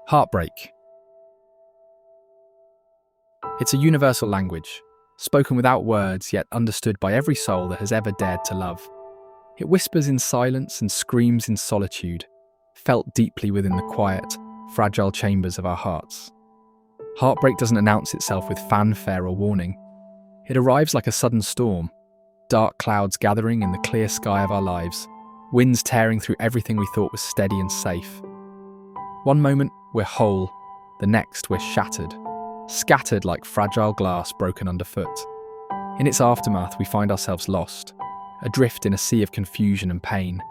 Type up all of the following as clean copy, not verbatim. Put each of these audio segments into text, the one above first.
Heartbreak. It's a universal language, spoken without words yet understood by every soul that has ever dared to love. It whispers in silence and screams in solitude, felt deeply within the quiet, fragile chambers of our hearts. Heartbreak doesn't announce itself with fanfare or warning. It arrives like a sudden storm, dark clouds gathering in the clear sky of our lives, winds tearing through everything we thought was steady and safe. One moment, we're whole, the next, we're shattered, scattered like fragile glass broken underfoot. In its aftermath, we find ourselves lost, adrift in a sea of confusion and pain.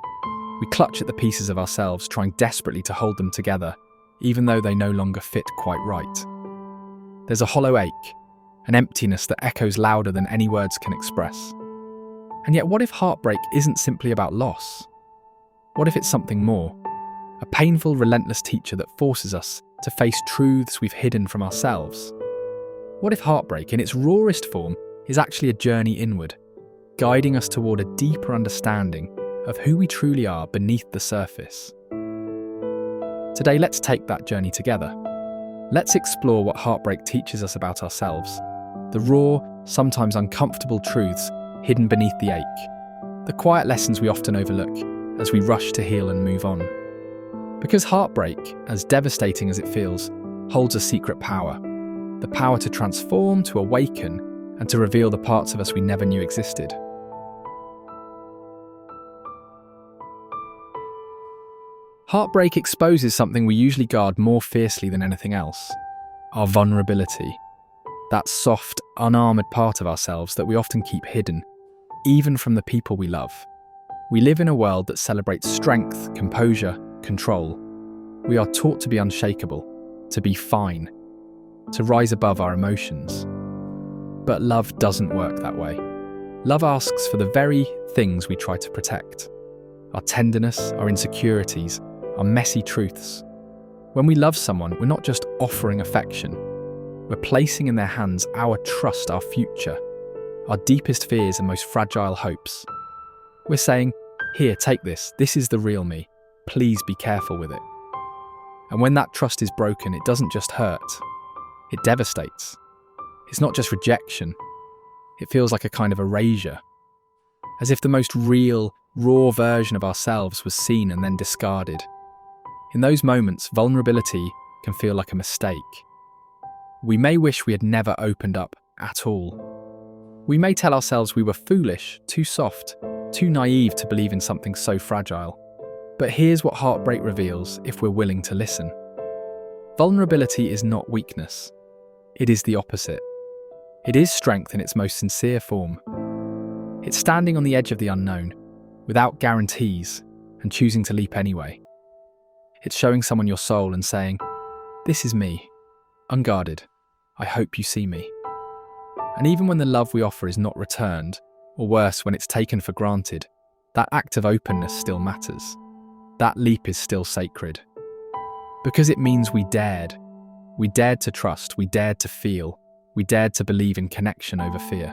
We clutch at the pieces of ourselves, trying desperately to hold them together, even though they no longer fit quite right. There's a hollow ache, an emptiness that echoes louder than any words can express. And yet, what if heartbreak isn't simply about loss? What if it's something more? A painful, relentless teacher that forces us to face truths we've hidden from ourselves. What if heartbreak, in its rawest form, is actually a journey inward, guiding us toward a deeper understanding of who we truly are beneath the surface? Today, let's take that journey together. Let's explore what heartbreak teaches us about ourselves, the raw, sometimes uncomfortable truths hidden beneath the ache, the quiet lessons we often overlook as we rush to heal and move on. Because heartbreak, as devastating as it feels, holds a secret power. The power to transform, to awaken, and to reveal the parts of us we never knew existed. Heartbreak exposes something we usually guard more fiercely than anything else: our vulnerability. That soft, unarmoured part of ourselves that we often keep hidden, even from the people we love. We live in a world that celebrates strength, composure, control. We are taught to be unshakable, to be fine, to rise above our emotions. But love doesn't work that way. Love asks for the very things we try to protect: our tenderness, our insecurities, our messy truths. When we love someone, we're not just offering affection. We're placing in their hands our trust, our future, our deepest fears and most fragile hopes. We're saying, "Here, take this. This is the real me. Please be careful with it." And when that trust is broken, it doesn't just hurt, it devastates. It's not just rejection, it feels like a kind of erasure, as if the most real, raw version of ourselves was seen and then discarded. In those moments, vulnerability can feel like a mistake. We may wish we had never opened up at all. We may tell ourselves we were foolish, too soft, too naive to believe in something so fragile. But here's what heartbreak reveals if we're willing to listen. Vulnerability is not weakness. It is the opposite. It is strength in its most sincere form. It's standing on the edge of the unknown, without guarantees, and choosing to leap anyway. It's showing someone your soul and saying, "This is me, unguarded. I hope you see me." And even when the love we offer is not returned, or worse, when it's taken for granted, that act of openness still matters. That leap is still sacred. Because it means we dared. We dared to trust, we dared to feel, we dared to believe in connection over fear.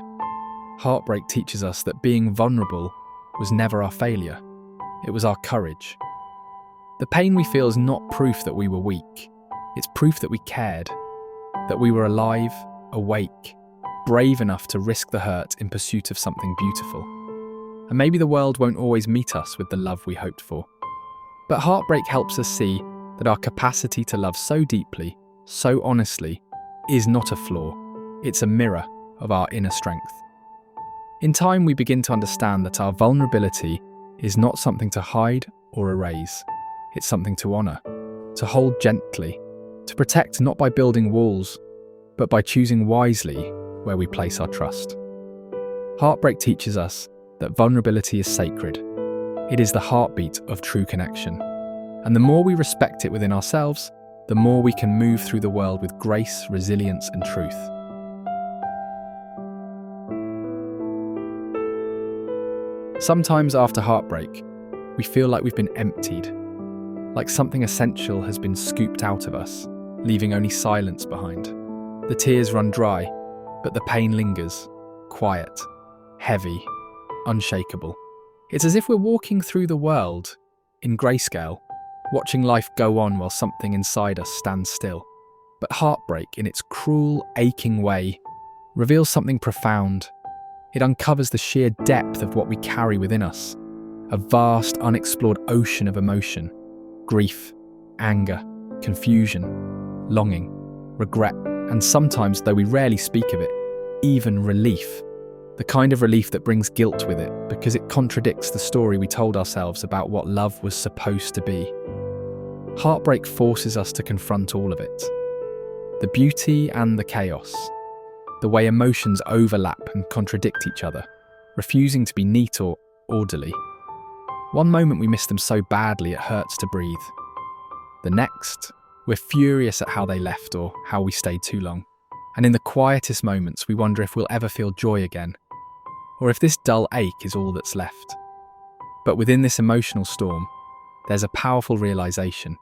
Heartbreak teaches us that being vulnerable was never our failure. It was our courage. The pain we feel is not proof that we were weak. It's proof that we cared, that we were alive, awake, brave enough to risk the hurt in pursuit of something beautiful. And maybe the world won't always meet us with the love we hoped for. But heartbreak helps us see that our capacity to love so deeply, so honestly, is not a flaw. It's a mirror of our inner strength. In time, we begin to understand that our vulnerability is not something to hide or erase. It's something to honour, to hold gently, to protect not by building walls, but by choosing wisely where we place our trust. Heartbreak teaches us that vulnerability is sacred. It is the heartbeat of true connection. And the more we respect it within ourselves, the more we can move through the world with grace, resilience, and truth. Sometimes after heartbreak, we feel like we've been emptied, like something essential has been scooped out of us, leaving only silence behind. The tears run dry, but the pain lingers, quiet, heavy, unshakable. It's as if we're walking through the world in grayscale, watching life go on while something inside us stands still. But heartbreak, in its cruel, aching way, reveals something profound. It uncovers the sheer depth of what we carry within us, a vast, unexplored ocean of emotion, grief, anger, confusion, longing, regret, and sometimes, though we rarely speak of it, even relief. The kind of relief that brings guilt with it because it contradicts the story we told ourselves about what love was supposed to be. Heartbreak forces us to confront all of it. The beauty and the chaos. The way emotions overlap and contradict each other, refusing to be neat or orderly. One moment we miss them so badly it hurts to breathe. The next, we're furious at how they left or how we stayed too long. And in the quietest moments, we wonder if we'll ever feel joy again, or if this dull ache is all that's left. But within this emotional storm, there's a powerful realization.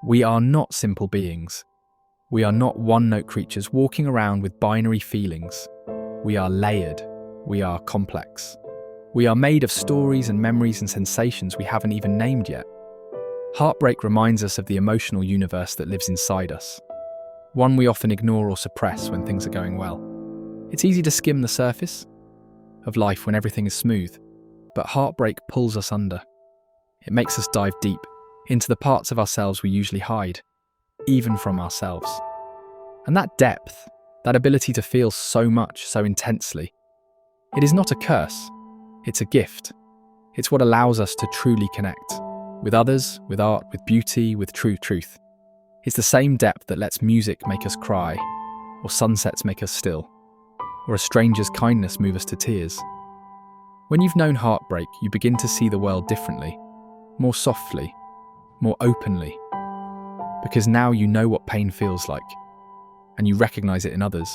We are not simple beings. We are not one-note creatures walking around with binary feelings. We are layered. We are complex. We are made of stories and memories and sensations we haven't even named yet. Heartbreak reminds us of the emotional universe that lives inside us, one we often ignore or suppress when things are going well. It's easy to skim the surface of life when everything is smooth, but heartbreak pulls us under. It makes us dive deep into the parts of ourselves we usually hide, even from ourselves. And that depth, that ability to feel so much, so intensely, it is not a curse, it's a gift. It's what allows us to truly connect with others, with art, with beauty, with true truth. It's the same depth that lets music make us cry, or sunsets make us still, or a stranger's kindness move us to tears. When you've known heartbreak, you begin to see the world differently, more softly, more openly, because now you know what pain feels like, and you recognize it in others.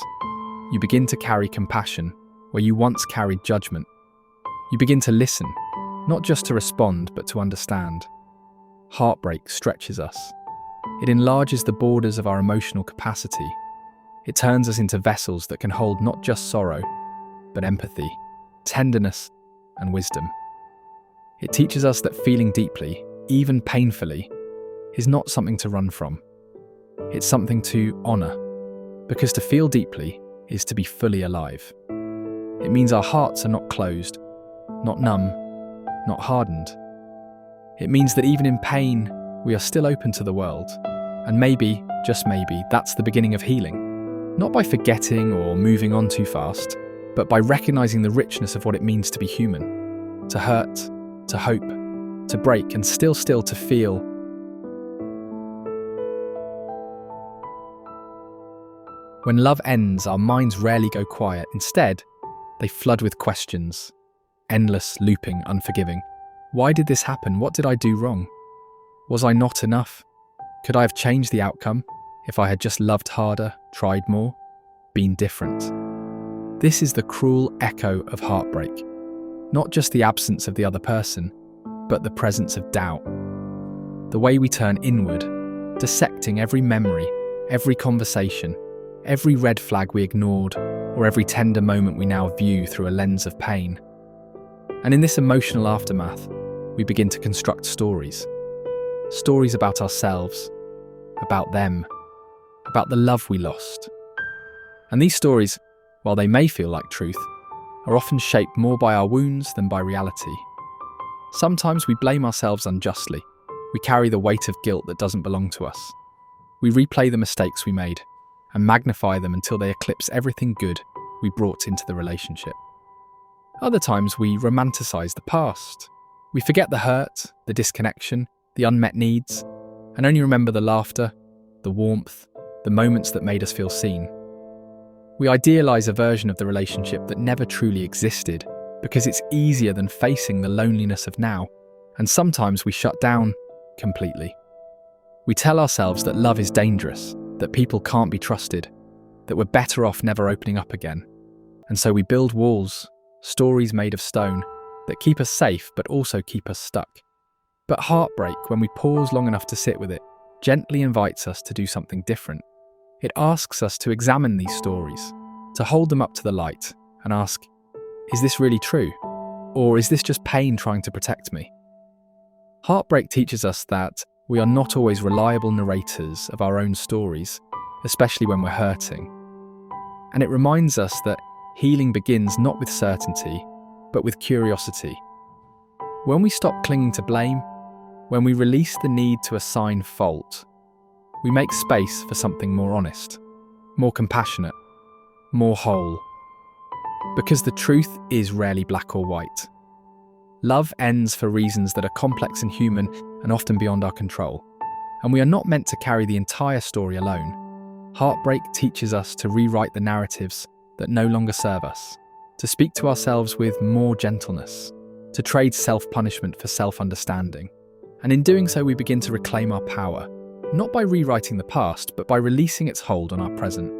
You begin to carry compassion where you once carried judgment. You begin to listen, not just to respond, but to understand. Heartbreak stretches us. It enlarges the borders of our emotional capacity. It turns us into vessels that can hold not just sorrow, but empathy, tenderness, and wisdom. It teaches us that feeling deeply, even painfully, is not something to run from. It's something to honor, because to feel deeply is to be fully alive. It means our hearts are not closed, not numb, not hardened. It means that even in pain, we are still open to the world. And maybe, just maybe, that's the beginning of healing. Not by forgetting or moving on too fast, but by recognizing the richness of what it means to be human. To hurt, to hope, to break, and still to feel. When love ends, our minds rarely go quiet. Instead, they flood with questions. Endless, looping, unforgiving. Why did this happen? What did I do wrong? Was I not enough? Could I have changed the outcome if I had just loved harder, tried more, been different? This is the cruel echo of heartbreak. Not just the absence of the other person, but the presence of doubt. The way we turn inward, dissecting every memory, every conversation, every red flag we ignored, or every tender moment we now view through a lens of pain. And in this emotional aftermath, we begin to construct stories. Stories about ourselves, about them, about the love we lost. And these stories, while they may feel like truth, are often shaped more by our wounds than by reality. Sometimes we blame ourselves unjustly. We carry the weight of guilt that doesn't belong to us. We replay the mistakes we made and magnify them until they eclipse everything good we brought into the relationship. Other times we romanticize the past. We forget the hurt, the disconnection, the unmet needs, and only remember the laughter, the warmth, the moments that made us feel seen. We idealize a version of the relationship that never truly existed because it's easier than facing the loneliness of now, and sometimes we shut down completely. We tell ourselves that love is dangerous, that people can't be trusted, that we're better off never opening up again. And so we build walls, stories made of stone, that keep us safe but also keep us stuck. But heartbreak, when we pause long enough to sit with it, gently invites us to do something different. It asks us to examine these stories, to hold them up to the light and ask, is this really true? Or is this just pain trying to protect me? Heartbreak teaches us that We are not always reliable narrators of our own stories, especially when we're hurting. And it reminds us that healing begins not with certainty, but with curiosity. When we stop clinging to blame, when we release the need to assign fault, we make space for something more honest, more compassionate, more whole. Because the truth is rarely black or white. Love ends for reasons that are complex and human and often beyond our control. And we are not meant to carry the entire story alone. Heartbreak teaches us to rewrite the narratives that no longer serve us, to speak to ourselves with more gentleness, to trade self-punishment for self-understanding. And in doing so, we begin to reclaim our power, not by rewriting the past, but by releasing its hold on our present.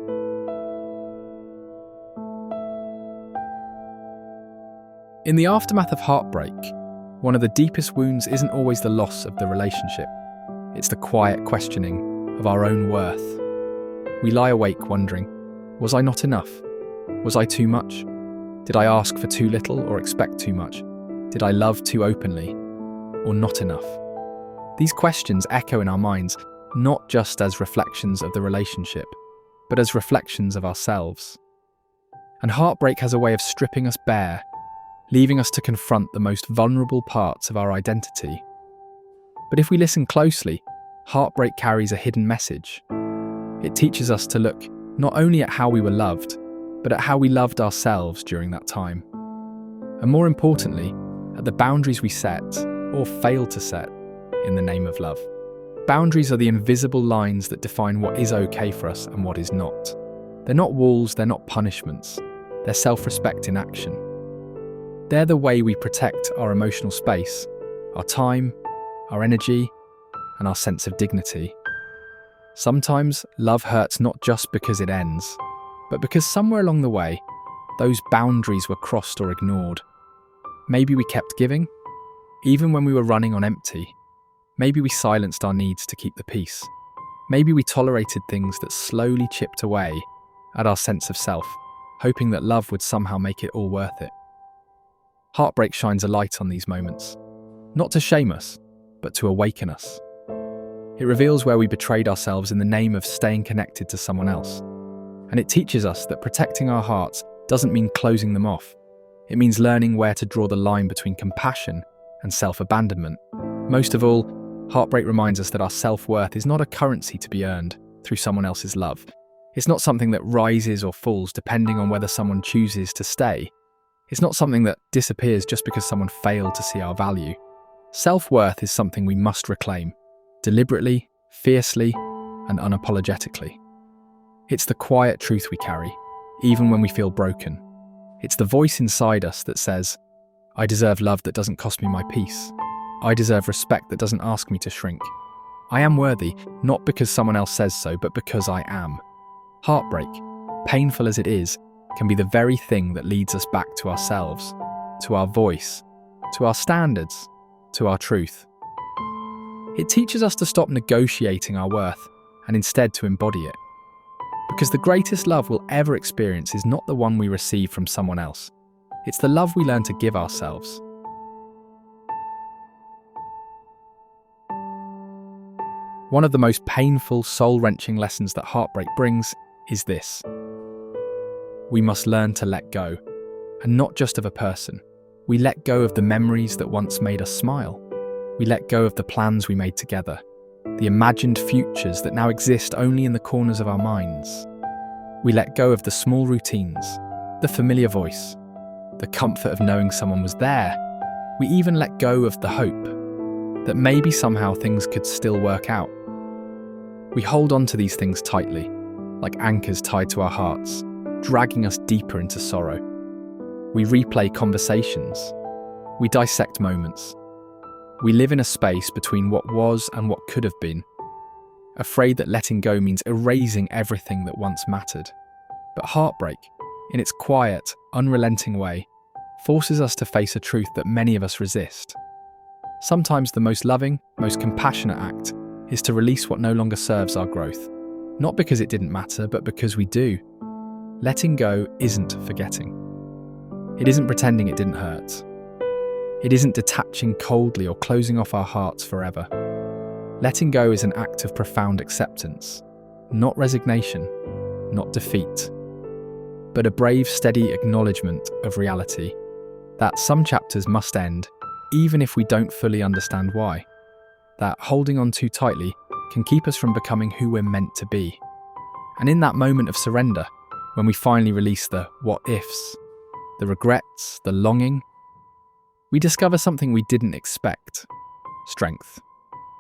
In the aftermath of heartbreak, one of the deepest wounds isn't always the loss of the relationship. It's the quiet questioning of our own worth. We lie awake wondering, was I not enough? Was I too much? Did I ask for too little or expect too much? Did I love too openly or not enough? These questions echo in our minds, not just as reflections of the relationship, but as reflections of ourselves. And heartbreak has a way of stripping us bare, leaving us to confront the most vulnerable parts of our identity. But if we listen closely, heartbreak carries a hidden message. It teaches us to look not only at how we were loved, but at how we loved ourselves during that time. And more importantly, at the boundaries we set, or fail to set, in the name of love. Boundaries are the invisible lines that define what is okay for us and what is not. They're not walls, they're not punishments. They're self-respect in action. They're the way we protect our emotional space, our time, our energy, and our sense of dignity. Sometimes love hurts not just because it ends, but because somewhere along the way, those boundaries were crossed or ignored. Maybe we kept giving, even when we were running on empty. Maybe we silenced our needs to keep the peace. Maybe we tolerated things that slowly chipped away at our sense of self, hoping that love would somehow make it all worth it. Heartbreak shines a light on these moments, not to shame us, but to awaken us. It reveals where we betrayed ourselves in the name of staying connected to someone else. And it teaches us that protecting our hearts doesn't mean closing them off. It means learning where to draw the line between compassion and self-abandonment. Most of all, heartbreak reminds us that our self-worth is not a currency to be earned through someone else's love. It's not something that rises or falls depending on whether someone chooses to stay. It's not something that disappears just because someone failed to see our value. Self-worth is something we must reclaim, deliberately, fiercely, and unapologetically. It's the quiet truth we carry, even when we feel broken. It's the voice inside us that says, I deserve love that doesn't cost me my peace. I deserve respect that doesn't ask me to shrink. I am worthy, not because someone else says so, but because I am. Heartbreak, painful as it is, can be the very thing that leads us back to ourselves, to our voice, to our standards, to our truth. It teaches us to stop negotiating our worth and instead to embody it. Because the greatest love we'll ever experience is not the one we receive from someone else. It's the love we learn to give ourselves. One of the most painful, soul-wrenching lessons that heartbreak brings is this. We must learn to let go, and not just of a person. We let go of the memories that once made us smile. We let go of the plans we made together, the imagined futures that now exist only in the corners of our minds. We let go of the small routines, the familiar voice, the comfort of knowing someone was there. We even let go of the hope that maybe somehow things could still work out. We hold on to these things tightly, like anchors tied to our hearts, dragging us deeper into sorrow. We replay conversations. We dissect moments. We live in a space between what was and what could have been, afraid that letting go means erasing everything that once mattered. But heartbreak, in its quiet, unrelenting way, forces us to face a truth that many of us resist. Sometimes the most loving, most compassionate act is to release what no longer serves our growth, not because it didn't matter, but because we do. Letting go isn't forgetting. It isn't pretending it didn't hurt. It isn't detaching coldly or closing off our hearts forever. Letting go is an act of profound acceptance, not resignation, not defeat, but a brave, steady acknowledgement of reality, that some chapters must end, even if we don't fully understand why, that holding on too tightly can keep us from becoming who we're meant to be. And in that moment of surrender, when we finally release the what-ifs, the regrets, the longing, we discover something we didn't expect: strength.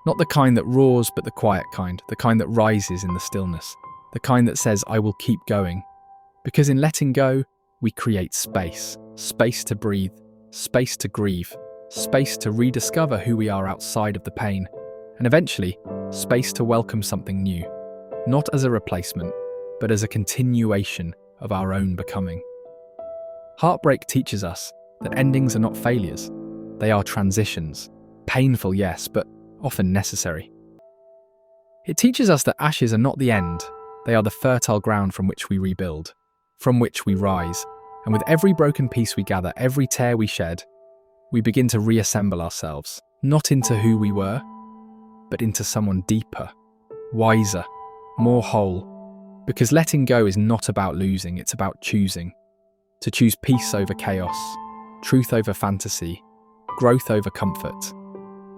Not the kind that roars, but the quiet kind, the kind that rises in the stillness, the kind that says, I will keep going. Because in letting go, we create space, space to breathe, space to grieve, space to rediscover who we are outside of the pain, and eventually, space to welcome something new, not as a replacement, but as a continuation of our own becoming. Heartbreak teaches us that endings are not failures, they are transitions. Painful, yes, but often necessary. It teaches us that ashes are not the end, they are the fertile ground from which we rebuild, from which we rise, and with every broken piece we gather, every tear we shed, we begin to reassemble ourselves, not into who we were, but into someone deeper, wiser, more whole. Because letting go is not about losing, it's about choosing. To choose peace over chaos, truth over fantasy, growth over comfort,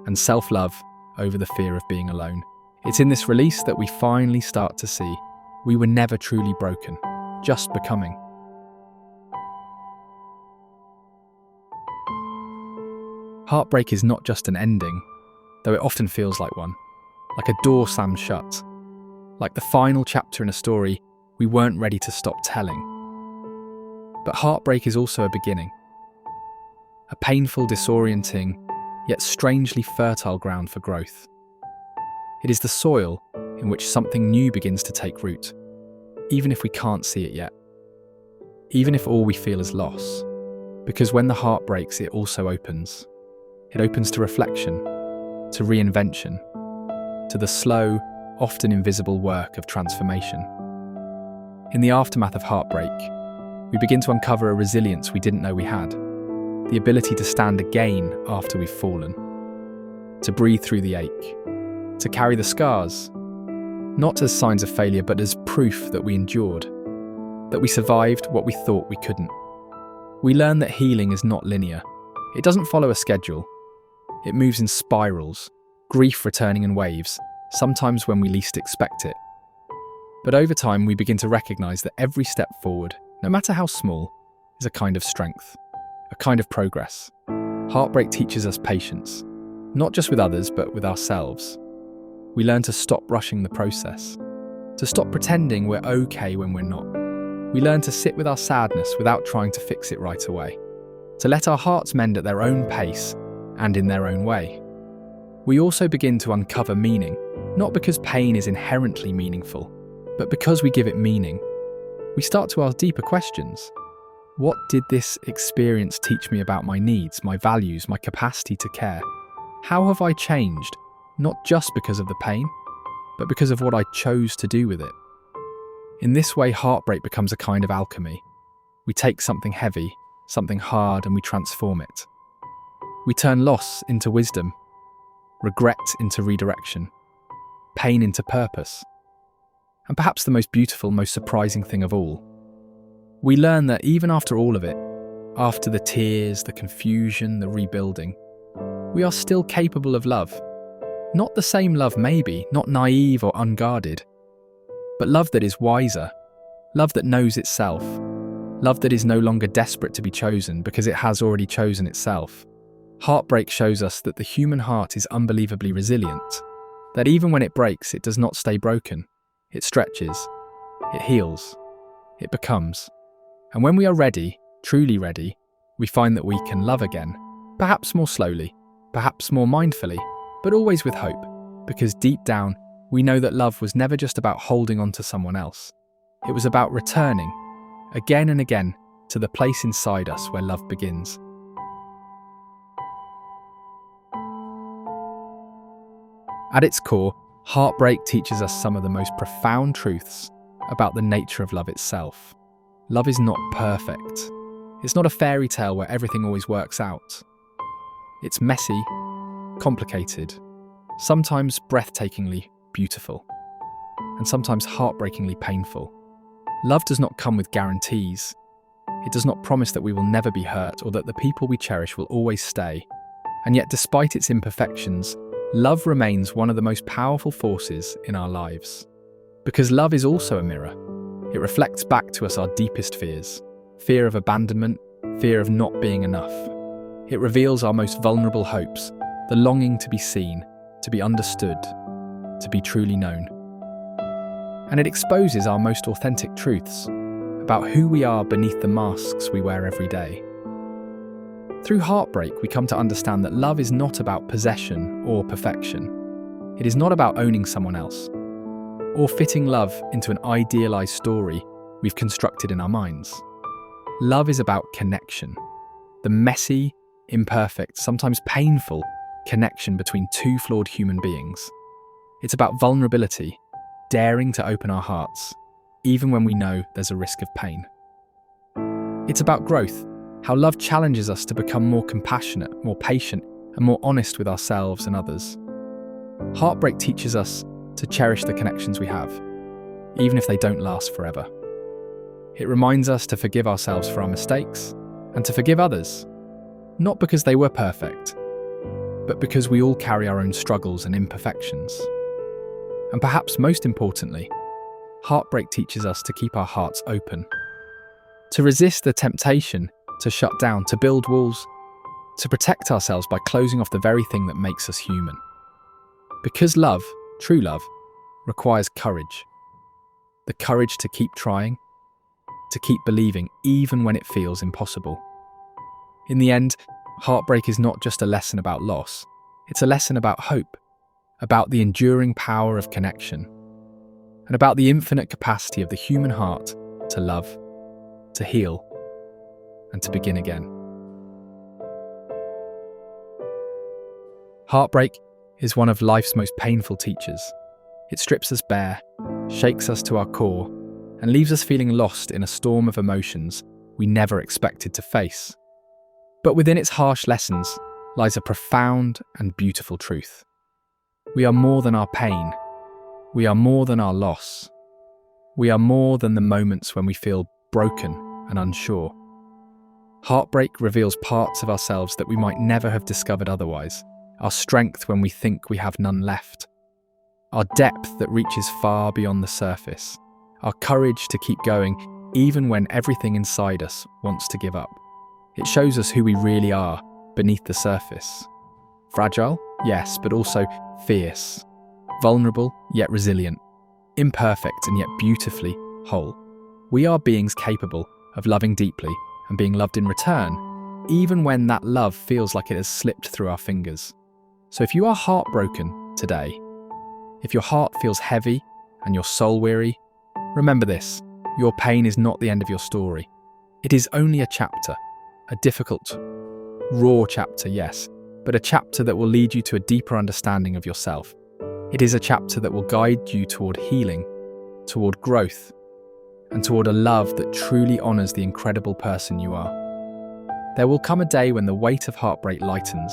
and self-love over the fear of being alone. It's in this release that we finally start to see we were never truly broken, just becoming. Heartbreak is not just an ending, though it often feels like one, like a door slammed shut, like the final chapter in a story we weren't ready to stop telling. But heartbreak is also a beginning, a painful, disorienting, yet strangely fertile ground for growth. It is the soil in which something new begins to take root, even if we can't see it yet, even if all we feel is loss, because when the heart breaks, it also opens. It opens to reflection, to reinvention, to the slow, often invisible work of transformation. In the aftermath of heartbreak, we begin to uncover a resilience we didn't know we had, the ability to stand again after we've fallen, to breathe through the ache, to carry the scars, not as signs of failure, but as proof that we endured, that we survived what we thought we couldn't. We learn that healing is not linear. It doesn't follow a schedule. It moves in spirals, grief returning in waves, sometimes when we least expect it. But over time, we begin to recognize that every step forward, no matter how small, is a kind of strength, a kind of progress. Heartbreak teaches us patience, not just with others, but with ourselves. We learn to stop rushing the process, to stop pretending we're okay when we're not. We learn to sit with our sadness without trying to fix it right away, to let our hearts mend at their own pace and in their own way. We also begin to uncover meaning, not because pain is inherently meaningful, but because we give it meaning. We start to ask deeper questions. What did this experience teach me about my needs, my values, my capacity to care? How have I changed, not just because of the pain, but because of what I chose to do with it? In this way, heartbreak becomes a kind of alchemy. We take something heavy, something hard, and we transform it. We turn loss into wisdom, regret into redirection, pain into purpose. And perhaps the most beautiful, most surprising thing of all, we learn that even after all of it, after the tears, the confusion, the rebuilding, we are still capable of love. Not the same love maybe, not naive or unguarded, but love that is wiser, love that knows itself, love that is no longer desperate to be chosen because it has already chosen itself. Heartbreak shows us that the human heart is unbelievably resilient, that even when it breaks, it does not stay broken. It stretches, it heals, it becomes. And when we are ready, truly ready, we find that we can love again, perhaps more slowly, perhaps more mindfully, but always with hope, because deep down, we know that love was never just about holding on to someone else. It was about returning, again and again, to the place inside us where love begins. At its core, heartbreak teaches us some of the most profound truths about the nature of love itself. Love is not perfect. It's not a fairy tale where everything always works out. It's messy, complicated, sometimes breathtakingly beautiful, and sometimes heartbreakingly painful. Love does not come with guarantees. It does not promise that we will never be hurt or that the people we cherish will always stay. And yet, despite its imperfections, love remains one of the most powerful forces in our lives. Because love is also a mirror. It reflects back to us our deepest fears: fear of abandonment, fear of not being enough. It reveals our most vulnerable hopes, the longing to be seen, to be understood, to be truly known. And it exposes our most authentic truths about who we are beneath the masks we wear every day. Through heartbreak, we come to understand that love is not about possession or perfection. It is not about owning someone else, or fitting love into an idealized story we've constructed in our minds. Love is about connection, the messy, imperfect, sometimes painful connection between two flawed human beings. It's about vulnerability, daring to open our hearts, even when we know there's a risk of pain. It's about growth, how love challenges us to become more compassionate, more patient, and more honest with ourselves and others. Heartbreak teaches us to cherish the connections we have, even if they don't last forever. It reminds us to forgive ourselves for our mistakes and to forgive others, not because they were perfect, but because we all carry our own struggles and imperfections. And perhaps most importantly, heartbreak teaches us to keep our hearts open, to resist the temptation to shut down, to build walls, to protect ourselves by closing off the very thing that makes us human. Because love, true love, requires courage. The courage to keep trying, to keep believing even when it feels impossible. In the end, heartbreak is not just a lesson about loss, it's a lesson about hope, about the enduring power of connection, and about the infinite capacity of the human heart to love, to heal, and to begin again. Heartbreak is one of life's most painful teachers. It strips us bare, shakes us to our core, and leaves us feeling lost in a storm of emotions we never expected to face. But within its harsh lessons lies a profound and beautiful truth. We are more than our pain. We are more than our loss. We are more than the moments when we feel broken and unsure. Heartbreak reveals parts of ourselves that we might never have discovered otherwise, our strength when we think we have none left, our depth that reaches far beyond the surface, our courage to keep going even when everything inside us wants to give up. It shows us who we really are beneath the surface. Fragile, yes, but also fierce. Vulnerable, yet resilient. Imperfect, and yet beautifully whole. We are beings capable of loving deeply and being loved in return, even when that love feels like it has slipped through our fingers. So if you are heartbroken today, if your heart feels heavy and your soul weary, remember this: your pain is not the end of your story. It is only a chapter, a difficult, raw chapter, yes, but a chapter that will lead you to a deeper understanding of yourself. It is a chapter that will guide you toward healing, toward growth, and toward a love that truly honors the incredible person you are. There will come a day when the weight of heartbreak lightens,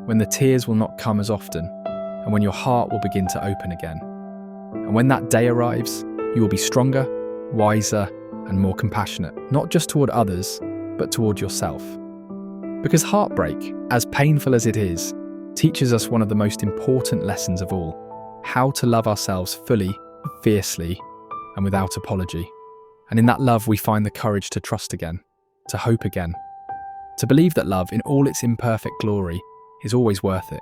when the tears will not come as often, and when your heart will begin to open again. And when that day arrives, you will be stronger, wiser, and more compassionate, not just toward others, but toward yourself. Because heartbreak, as painful as it is, teaches us one of the most important lessons of all: how to love ourselves fully, fiercely, and without apology. And in that love, we find the courage to trust again, to hope again, to believe that love, in all its imperfect glory, is always worth it.